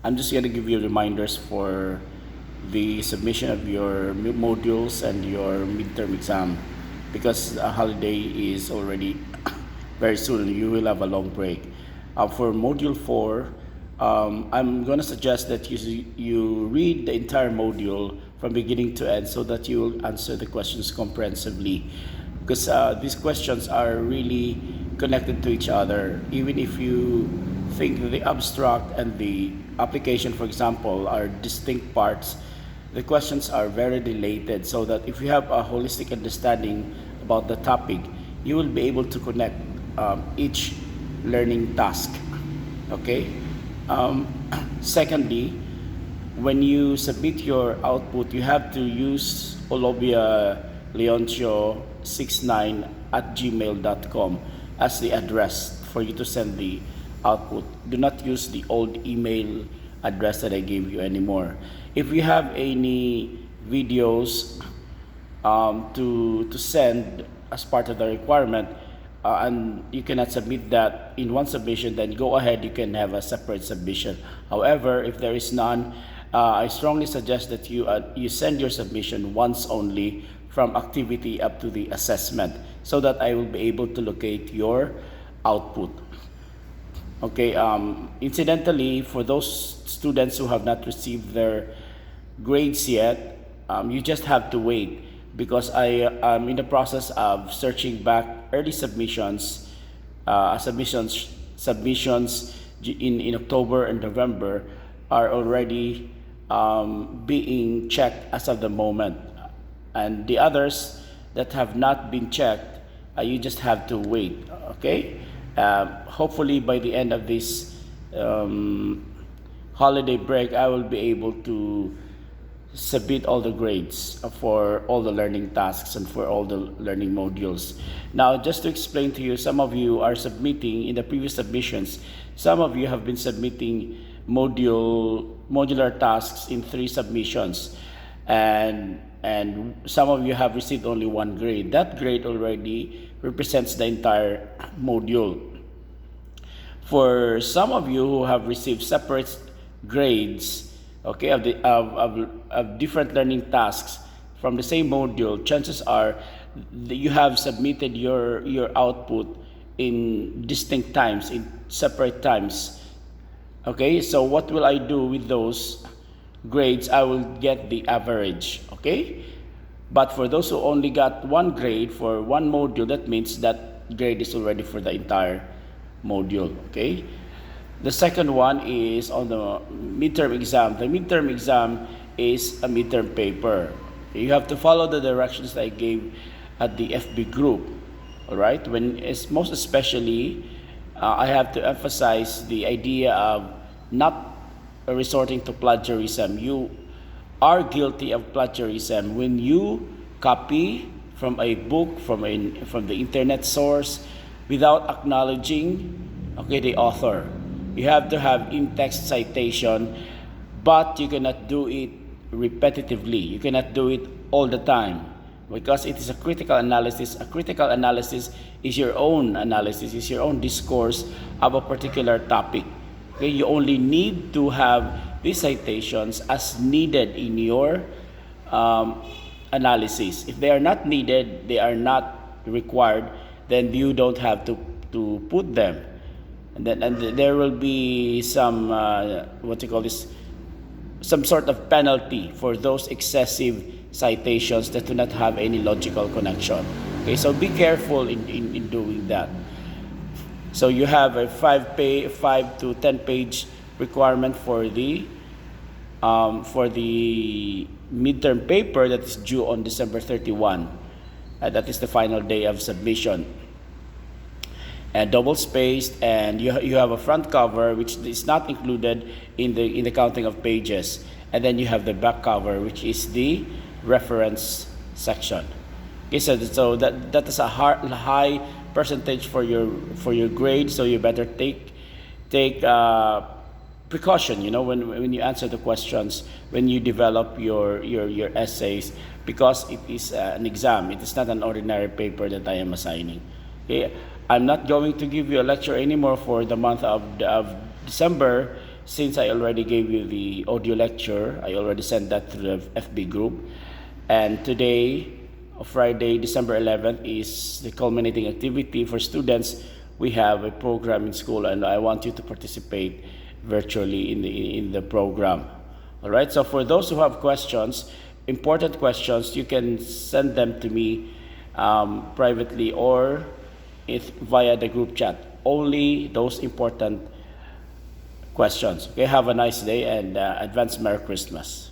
I'm just going to give you reminders for the submission of your modules and your midterm exam, because a holiday is already very soon. You will have a long break. For module 4, I'm going to suggest that you read the entire module from beginning to end so that you will answer the questions comprehensively, because these questions are really connected to each other. Even if you think that the abstract and the application, for example, are distinct parts, the questions are very related, so that if you have a holistic understanding about the topic, you will be able to connect each learning task. Okay? Um, Secondly, when you submit your output, you have to use Olobia Leoncio 69 at gmail.com as the address for you to send the output. Do not use the old email address that I gave you anymore. If you have any videos to send as part of the requirement, and you cannot submit that in one submission, then go ahead, you can have a separate submission. However, if there is none, I strongly suggest that you send your submission once only, from activity up to the assessment, so that I will be able to locate your output. Okay, incidentally, for those students who have not received their grades yet, you just have to wait, because I am in the process of searching back early submissions, submissions in October and November are already being checked as of the moment, and the others that have not been checked, you just have to wait. Okay, hopefully by the end of this holiday break, I will be able to submit all the grades for all the learning tasks and for all the learning modules. Now, just to explain to you, some of you are submitting in the previous submissions. Some of you have been submitting modular tasks in 3 submissions, and some of you have received only 1 grade. That grade already represents the entire module. For some of you who have received separate grades, okay, of different learning tasks from the same module, chances are that you have submitted your output in distinct times, in separate times. Okay, so what will I do with those grades? I will get the average. Okay, but for those who only got 1 grade for 1 module, that means that grade is already for the entire module. Okay, the second one is on the midterm exam. The midterm exam is a midterm paper. You have to follow the directions that I gave at the FB group. All right, most especially, I have to emphasize the idea of not resorting to plagiarism. You are guilty of plagiarism when you copy from a book, from the internet source, without acknowledging, okay, the author. You have to have in-text citation, but you cannot do it repetitively. You cannot do it all the time, because it is a critical analysis. A critical analysis is your own analysis, is your own discourse of a particular topic. Okay, you only need to have these citations as needed in your analysis. If they are not needed, they are not required, then you don't have to put them. And there will be some some sort of penalty for those excessive citations that do not have any logical connection. Okay, so be careful in doing that. So you have a 5 to 10 page requirement for the midterm paper that is due on December 31. That is the final day of submission. And double spaced, and you have a front cover which is not included in the counting of pages, and then you have the back cover, which is the reference section. Okay, so that is a high percentage for your grade, so you better take precaution, when you answer the questions, when you develop your essays, because it is an exam. It is not an ordinary paper that I am assigning. Okay, I'm not going to give you a lecture anymore for the month of December, since I already gave you the audio lecture, I already sent that to the FB group. And today, Friday, December 11th, is the culminating activity for students. We have a program in school, and I want you to participate virtually in the program. All right. So for those who have questions, important questions, you can send them to me privately or via the group chat. Only those important questions. Okay. Have a nice day and advance Merry Christmas.